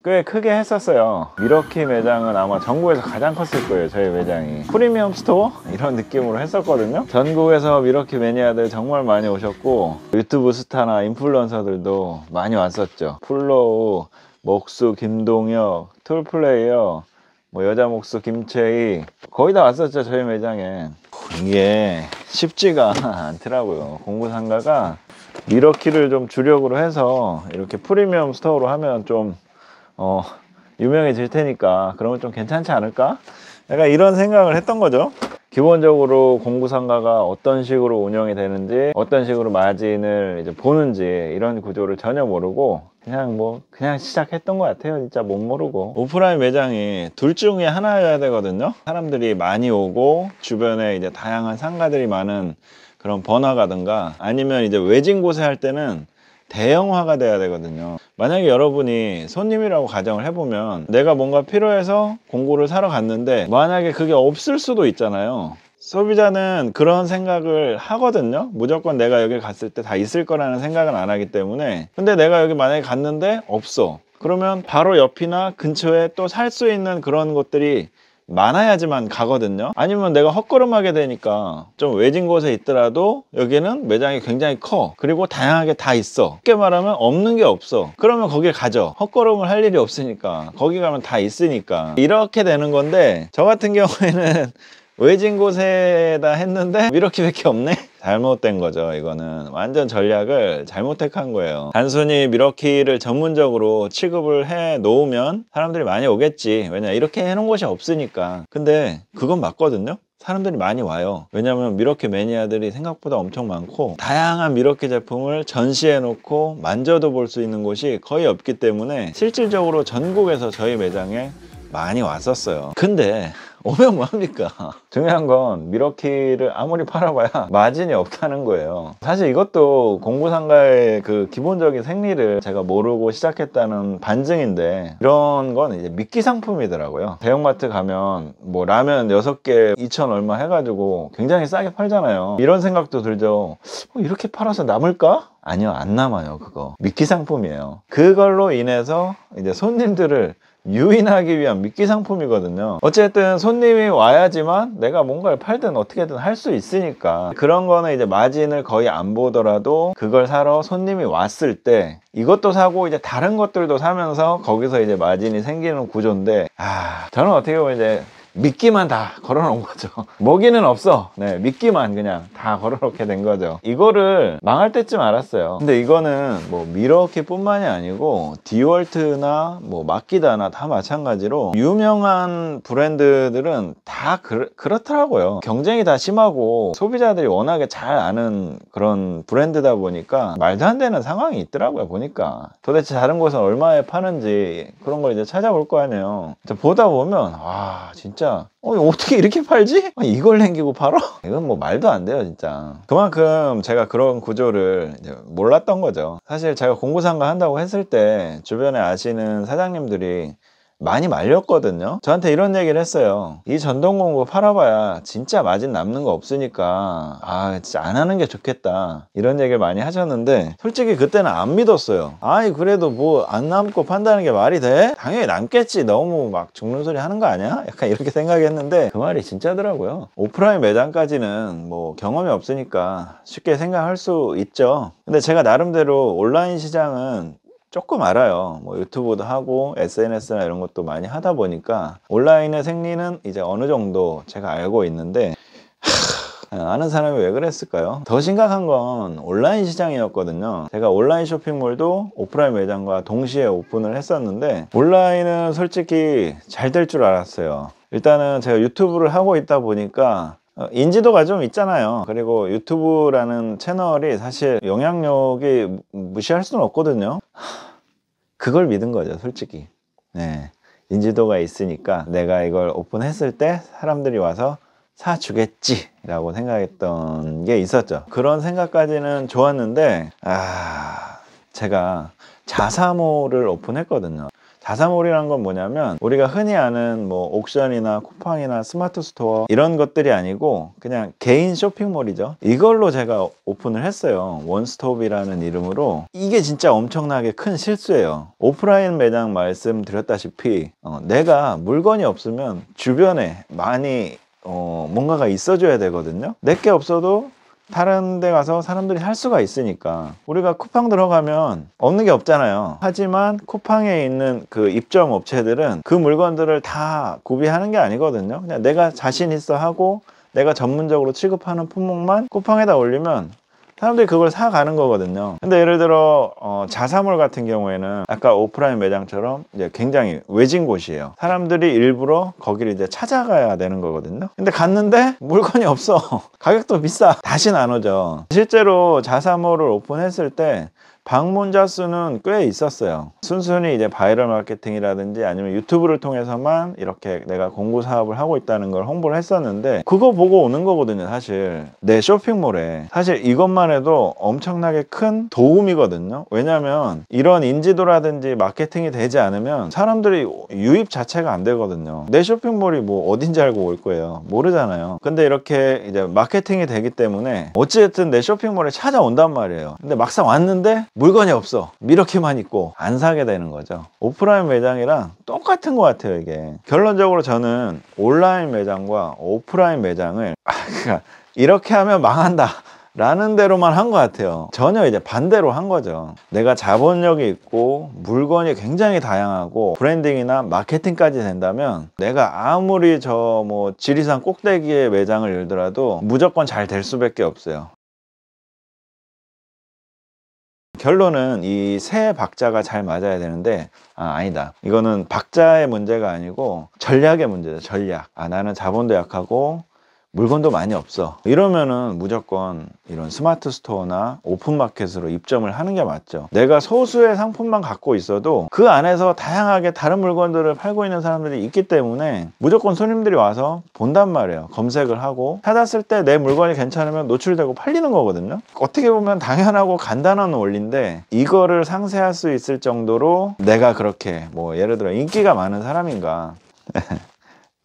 꽤 크게 했었어요. 미러키 매장은 아마 전국에서 가장 컸을 거예요. 저희 매장이 프리미엄 스토어 이런 느낌으로 했었거든요. 전국에서 미러키 매니아들 정말 많이 오셨고, 유튜브 스타나 인플루언서들도 많이 왔었죠. 플로우, 목수 김동혁, 툴플레이어, 뭐 여자 목수 김채희, 거의 다 왔었죠 저희 매장에. 이게 쉽지가 않더라고요. 공구상가가 미러키를 좀 주력으로 해서 이렇게 프리미엄 스토어로 하면 좀 유명해질 테니까 그러면 좀 괜찮지 않을까? 약간 이런 생각을 했던 거죠. 기본적으로 공구상가가 어떤 식으로 운영이 되는지, 어떤 식으로 마진을 이제 보는지 이런 구조를 전혀 모르고 그냥 시작했던 것 같아요. 진짜 못 모르고. 오프라인 매장이 둘 중에 하나여야 되거든요. 사람들이 많이 오고 주변에 이제 다양한 상가들이 많은 그런 번화가든가, 아니면 이제 외진 곳에 할 때는 대형화가 돼야 되거든요. 만약에 여러분이 손님이라고 가정을 해보면, 내가 뭔가 필요해서 공구를 사러 갔는데 만약에 그게 없을 수도 있잖아요. 소비자는 그런 생각을 하거든요. 무조건 내가 여기 갔을 때 다 있을 거라는 생각은 안 하기 때문에. 근데 내가 여기 만약에 갔는데 없어, 그러면 바로 옆이나 근처에 또 살 수 있는 그런 것들이 많아야지만 가거든요. 아니면 내가 헛걸음하게 되니까, 좀 외진 곳에 있더라도 여기는 매장이 굉장히 커, 그리고 다양하게 다 있어. 쉽게 말하면 없는 게 없어. 그러면 거길 가죠. 헛걸음을 할 일이 없으니까. 거기 가면 다 있으니까. 이렇게 되는 건데, 저 같은 경우에는 외진 곳에다 했는데 미러키밖에 없네? 잘못된 거죠. 이거는 완전 전략을 잘못 택한 거예요. 단순히 미러키를 전문적으로 취급을 해 놓으면 사람들이 많이 오겠지. 왜냐, 이렇게 해놓은 곳이 없으니까. 근데 그건 맞거든요. 사람들이 많이 와요. 왜냐면 미러키 매니아들이 생각보다 엄청 많고, 다양한 미러키 제품을 전시해 놓고 만져도 볼 수 있는 곳이 거의 없기 때문에 실질적으로 전국에서 저희 매장에 많이 왔었어요. 근데 오면 뭐합니까? 중요한 건 미러키를 아무리 팔아봐야 마진이 없다는 거예요. 사실 이것도 공구상가의 그 기본적인 생리를 제가 모르고 시작했다는 반증인데, 이런 건 이제 미끼 상품이더라고요. 대형마트 가면 뭐 라면 6개 2천 얼마 해가지고 굉장히 싸게 팔잖아요. 이런 생각도 들죠. 이렇게 팔아서 남을까? 아니요, 안 남아요. 그거 미끼 상품이에요. 그걸로 인해서 이제 손님들을 유인하기 위한 미끼 상품이거든요. 어쨌든 손님이 와야지만 내가 뭔가를 팔든 어떻게든 할 수 있으니까. 그런 거는 이제 마진을 거의 안 보더라도 그걸 사러 손님이 왔을 때 이것도 사고 이제 다른 것들도 사면서 거기서 이제 마진이 생기는 구조인데, 저는 어떻게 보면 이제 미끼만 다 걸어놓은 거죠. 먹이는 없어. 네, 미끼만 그냥 다 걸어놓게 된 거죠. 이거를 망할 때쯤 알았어요. 근데 이거는 뭐 미러키 뿐만이 아니고 디월트나 뭐 마키다나 다 마찬가지로 유명한 브랜드들은 다 그렇더라고요. 경쟁이 다 심하고 소비자들이 워낙에 잘 아는 그런 브랜드다 보니까 말도 안 되는 상황이 있더라고요. 보니까 도대체 다른 곳은 얼마에 파는지 그런 걸 이제 찾아볼 거 아니에요. 보다 보면 진짜 어떻게 이렇게 팔지? 이걸 남기고 팔아? 이건 뭐 말도 안 돼요 진짜. 그만큼 제가 그런 구조를 이제 몰랐던 거죠. 사실 제가 공구상가 한다고 했을 때 주변에 아시는 사장님들이 많이 말렸거든요. 저한테 이런 얘기를 했어요. 이 전동공구 팔아봐야 진짜 마진 남는 거 없으니까 진짜 안 하는 게 좋겠다, 이런 얘기를 많이 하셨는데, 솔직히 그때는 안 믿었어요. 그래도 뭐 안 남고 판다는 게 말이 돼? 당연히 남겠지, 너무 막 죽는 소리 하는 거 아니야? 약간 이렇게 생각했는데 그 말이 진짜더라고요. 오프라인 매장까지는 뭐 경험이 없으니까 쉽게 생각할 수 있죠. 근데 제가 나름대로 온라인 시장은 조금 알아요. 뭐 유튜브도 하고 SNS나 이런 것도 많이 하다 보니까 온라인의 생리는 이제 어느 정도 제가 알고 있는데, 아는 사람이 왜 그랬을까요? 더 심각한 건 온라인 시장이었거든요. 제가 온라인 쇼핑몰도 오프라인 매장과 동시에 오픈을 했었는데, 온라인은 솔직히 잘 될 줄 알았어요. 일단은 제가 유튜브를 하고 있다 보니까 인지도가 좀 있잖아요. 그리고 유튜브라는 채널이 사실 영향력이 무시할 수는 없거든요. 그걸 믿은 거죠 솔직히. 네, 인지도가 있으니까 내가 이걸 오픈했을 때 사람들이 와서 사주겠지 라고 생각했던 게 있었죠. 그런 생각까지는 좋았는데 제가 자사모를 오픈했거든요. 자사몰이란 건 뭐냐면 우리가 흔히 아는 뭐 옥션이나 쿠팡이나 스마트 스토어 이런 것들이 아니고 그냥 개인 쇼핑몰이죠. 이걸로 제가 오픈을 했어요. 원스톱이라는 이름으로. 이게 진짜 엄청나게 큰 실수예요. 오프라인 매장 말씀드렸다시피 내가 물건이 없으면 주변에 많이 뭔가가 있어줘야 되거든요. 내게 없어도 다른 데 가서 사람들이 살 수가 있으니까. 우리가 쿠팡 들어가면 없는 게 없잖아요. 하지만 쿠팡에 있는 그 입점 업체들은 그 물건들을 다 구비하는 게 아니거든요. 그냥 내가 자신 있어 하고 내가 전문적으로 취급하는 품목만 쿠팡에다 올리면 사람들이 그걸 사가는 거거든요. 근데 예를 들어 자사몰 같은 경우에는 아까 오프라인 매장처럼 이제 굉장히 외진 곳이에요. 사람들이 일부러 거기를 이제 찾아가야 되는 거거든요. 근데 갔는데 물건이 없어. 가격도 비싸. 다시는 안 오죠. 실제로 자사몰을 오픈했을 때 방문자 수는 꽤 있었어요. 순순히 이제 바이럴 마케팅이라든지 아니면 유튜브를 통해서만 이렇게 내가 공구 사업을 하고 있다는 걸 홍보를 했었는데 그거 보고 오는 거거든요. 사실 내 쇼핑몰에. 사실 이것만 해도 엄청나게 큰 도움이거든요. 왜냐면 이런 인지도라든지 마케팅이 되지 않으면 사람들이 유입 자체가 안 되거든요. 내 쇼핑몰이 뭐 어딘지 알고 올 거예요. 모르잖아요. 근데 이렇게 이제 마케팅이 되기 때문에 어찌됐든 내 쇼핑몰에 찾아온단 말이에요. 근데 막상 왔는데 물건이 없어. 이렇게만 있고 안 사게 되는 거죠. 오프라인 매장이랑 똑같은 것 같아요. 이게 결론적으로 저는 온라인 매장과 오프라인 매장을 그러니까 이렇게 하면 망한다 라는 대로만 한 것 같아요. 전혀 이제 반대로 한 거죠. 내가 자본력이 있고 물건이 굉장히 다양하고 브랜딩이나 마케팅까지 된다면 내가 아무리 저 뭐 지리산 꼭대기의 매장을 열더라도 무조건 잘 될 수밖에 없어요. 결론은 이 세 박자가 잘 맞아야 되는데 아니다. 이거는 박자의 문제가 아니고 전략의 문제다. 전략. 나는 자본도 약하고 물건도 많이 없어. 이러면은 무조건 이런 스마트 스토어나 오픈마켓으로 입점을 하는 게 맞죠. 내가 소수의 상품만 갖고 있어도 그 안에서 다양하게 다른 물건들을 팔고 있는 사람들이 있기 때문에 무조건 손님들이 와서 본단 말이에요. 검색을 하고 찾았을 때 내 물건이 괜찮으면 노출되고 팔리는 거거든요. 어떻게 보면 당연하고 간단한 원리인데 이거를 상쇄할 수 있을 정도로 내가 그렇게 뭐 예를 들어 인기가 많은 사람인가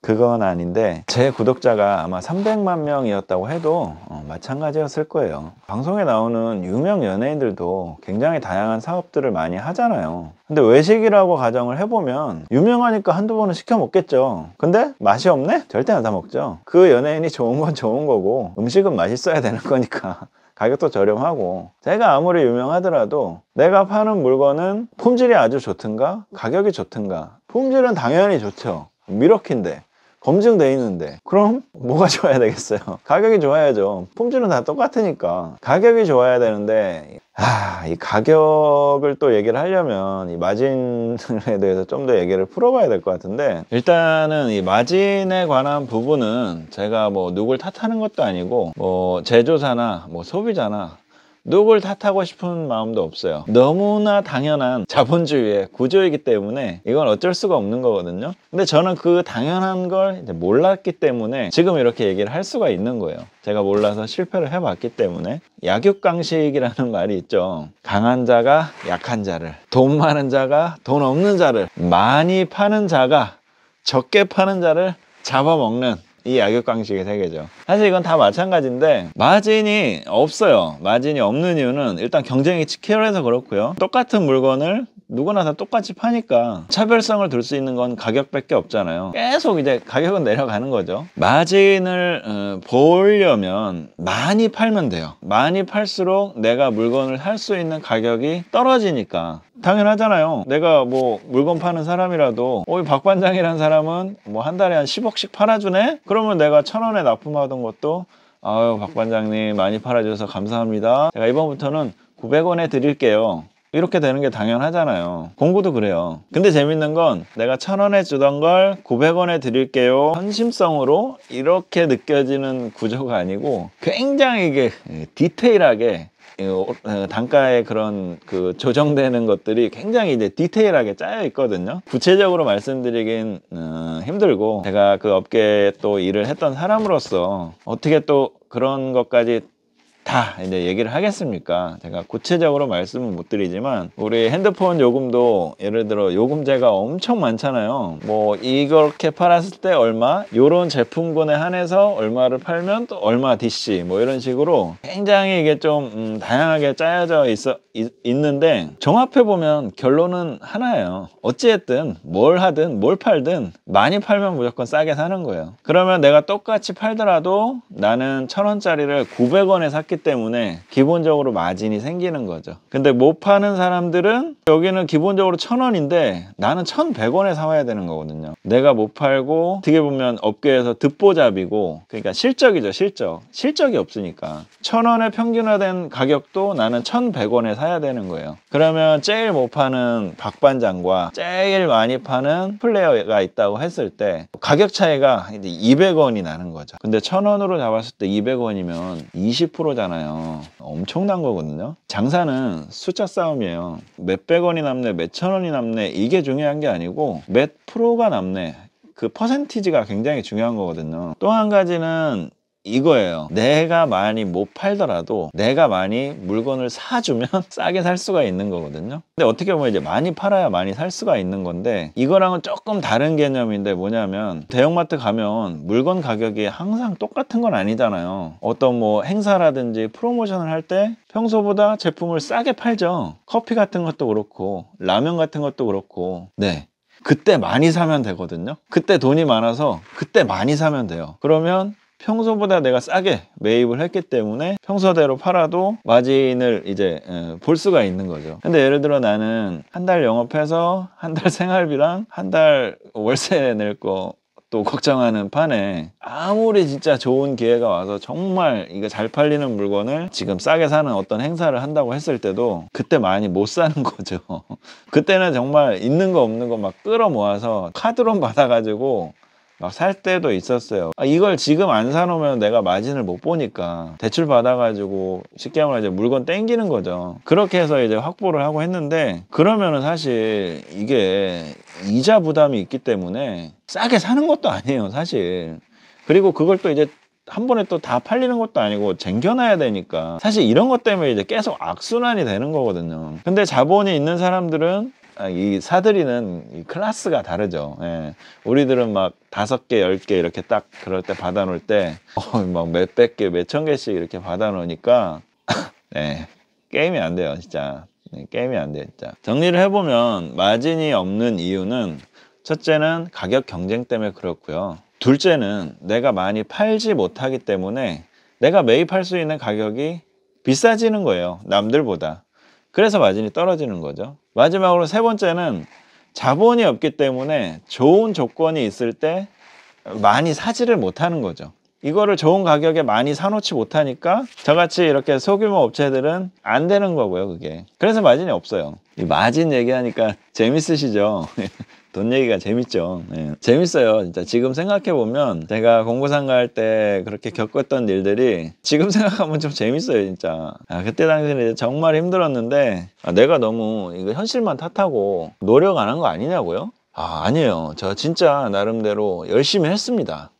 그건 아닌데 제 구독자가 아마 300만 명이었다고 해도 마찬가지였을 거예요. 방송에 나오는 유명 연예인들도 굉장히 다양한 사업들을 많이 하잖아요. 근데 외식이라고 가정을 해보면 유명하니까 한두 번은 시켜 먹겠죠. 근데 맛이 없네? 절대 안 사 먹죠. 그 연예인이 좋은 건 좋은 거고 음식은 맛있어야 되는 거니까 가격도 저렴하고 제가 아무리 유명하더라도 내가 파는 물건은 품질이 아주 좋든가 가격이 좋든가 품질은 당연히 좋죠. 미러키인데 검증돼 있는데 그럼 뭐가 좋아야 되겠어요? 가격이 좋아야죠. 품질은 다 똑같으니까 가격이 좋아야 되는데 이 가격을 또 얘기를 하려면 이 마진에 대해서 좀 더 얘기를 풀어봐야 될 것 같은데 일단은 이 마진에 관한 부분은 제가 뭐 누굴 탓하는 것도 아니고 뭐 제조사나 뭐 소비자나 누굴 탓하고 싶은 마음도 없어요. 너무나 당연한 자본주의의 구조이기 때문에 이건 어쩔 수가 없는 거거든요. 근데 저는 그 당연한 걸 이제 몰랐기 때문에 지금 이렇게 얘기를 할 수가 있는 거예요. 제가 몰라서 실패를 해봤기 때문에. 약육강식이라는 말이 있죠. 강한 자가 약한 자를, 돈 많은 자가 돈 없는 자를, 많이 파는 자가 적게 파는 자를 잡아먹는 이 약육강식의 세계죠. 사실 이건 다 마찬가지인데 마진이 없어요. 마진이 없는 이유는 일단 경쟁이 치열해서 그렇고요. 똑같은 물건을 누구나 다 똑같이 파니까 차별성을 둘 수 있는 건 가격밖에 없잖아요. 계속 이제 가격은 내려가는 거죠. 마진을 보려면 많이 팔면 돼요. 많이 팔수록 내가 물건을 살 수 있는 가격이 떨어지니까 당연하잖아요. 내가 뭐 물건 파는 사람이라도 박 반장이라는 사람은 뭐 한 달에 한 10억씩 팔아주네? 그러면 내가 1,000원에 납품하던 것도 박 반장님 많이 팔아주셔서 감사합니다. 제가 이번부터는 900원에 드릴게요. 이렇게 되는 게 당연하잖아요. 공구도 그래요. 근데 재밌는 건 내가 1,000원에 주던 걸 900원에 드릴게요. 현심성으로 이렇게 느껴지는 구조가 아니고 굉장히 이게 디테일하게 단가의 그런 그 조정되는 것들이 굉장히 이제 디테일하게 짜여 있거든요. 구체적으로 말씀드리긴 힘들고 제가 그 업계에 또 일을 했던 사람으로서 어떻게 또 그런 것까지 다 이제 얘기를 하겠습니까? 제가 구체적으로 말씀은 못 드리지만 우리 핸드폰 요금도 예를 들어 요금제가 엄청 많잖아요. 뭐 이렇게 팔았을 때 얼마, 요런 제품군에 한해서 얼마를 팔면 또 얼마 DC 뭐 이런 식으로 굉장히 이게 좀 다양하게 짜여져 있는데 종합해 보면 결론은 하나예요. 어찌됐든 뭘 하든 뭘 팔든 많이 팔면 무조건 싸게 사는 거예요. 그러면 내가 똑같이 팔더라도 나는 1,000원짜리를 900원에 샀기 때문에 기본적으로 마진이 생기는 거죠. 근데 못 파는 사람들은 여기는 기본적으로 1,000원인데 나는 1,100원에 사와야 되는 거거든요. 내가 못 팔고 어떻게 보면 업계에서 듣보잡이고, 그러니까 실적이죠. 실적이 없으니까 1,000원에 평균화된 가격도 나는 1,100원에 사야 되는 거예요. 그러면 제일 못 파는 박반장과 제일 많이 파는 플레이어가 있다고 했을 때 가격 차이가 이제 200원이 나는 거죠. 근데 1,000원으로 잡았을 때 200원이면 20%잖아요. 엄청난 거거든요. 장사는 숫자 싸움이에요. 몇백 원이 남네, 몇천 원이 남네, 이게 중요한 게 아니고 몇 프로가 남네, 그 퍼센티지가 굉장히 중요한 거거든요. 또 한 가지는 이거예요. 내가 많이 못 팔더라도 내가 많이 물건을 사주면 싸게 살 수가 있는 거거든요. 근데 어떻게 보면 이제 많이 팔아야 많이 살 수가 있는 건데, 이거랑은 조금 다른 개념인데 뭐냐면 대형마트 가면 물건 가격이 항상 똑같은 건 아니잖아요. 어떤 뭐 행사라든지 프로모션을 할 때 평소보다 제품을 싸게 팔죠. 커피 같은 것도 그렇고 라면 같은 것도 그렇고. 네, 그때 많이 사면 되거든요. 그때 돈이 많아서 그때 많이 사면 돼요. 그러면 평소보다 내가 싸게 매입을 했기 때문에 평소대로 팔아도 마진을 이제 볼 수가 있는 거죠. 근데 예를 들어 나는 한 달 영업해서 한 달 생활비랑 한 달 월세 낼 거 또 걱정하는 판에 아무리 진짜 좋은 기회가 와서 정말 이거 잘 팔리는 물건을 지금 싸게 사는 어떤 행사를 한다고 했을 때도 그때 많이 못 사는 거죠. 그때는 정말 있는 거 없는 거 막 끌어 모아서 카드론 받아가지고 막 살 때도 있었어요. 이걸 지금 안 사놓으면 내가 마진을 못 보니까 대출 받아가지고 쉽게 말하면 이제 물건 땡기는 거죠. 그렇게 해서 이제 확보를 하고 했는데, 그러면은 사실 이게 이자 부담이 있기 때문에 싸게 사는 것도 아니에요, 사실. 그리고 그걸 또 이제 한 번에 또 다 팔리는 것도 아니고 쟁겨놔야 되니까 사실 이런 것 때문에 이제 계속 악순환이 되는 거거든요. 근데 자본이 있는 사람들은 이 사들이는 이 클래스가 다르죠. 예. 우리들은 막 5개, 10개 이렇게 딱 그럴 때 받아 놓을 때 막 몇백 개, 몇천 개씩 이렇게 받아 놓으니까 네, 게임이 안 돼요, 진짜. 네, 게임이 안 돼요, 진짜. 정리를 해보면 마진이 없는 이유는 첫째는 가격 경쟁 때문에 그렇고요. 둘째는 내가 많이 팔지 못하기 때문에 내가 매입할 수 있는 가격이 비싸지는 거예요, 남들보다. 그래서 마진이 떨어지는 거죠. 마지막으로 세 번째는 자본이 없기 때문에 좋은 조건이 있을 때 많이 사지를 못하는 거죠. 이거를 좋은 가격에 많이 사놓지 못하니까 저같이 이렇게 소규모 업체들은 안 되는 거고요, 그게. 그래서 마진이 없어요. 이 마진 얘기하니까 재밌으시죠? 돈 얘기가 재밌죠. 네. 재밌어요, 진짜. 지금 생각해보면 제가 공부상가 할 때 그렇게 겪었던 일들이 지금 생각하면 좀 재밌어요, 진짜. 그때 당시에는 정말 힘들었는데 내가 너무 이거 현실만 탓하고 노력 안 한 거 아니냐고요? 아니에요. 저 진짜 나름대로 열심히 했습니다.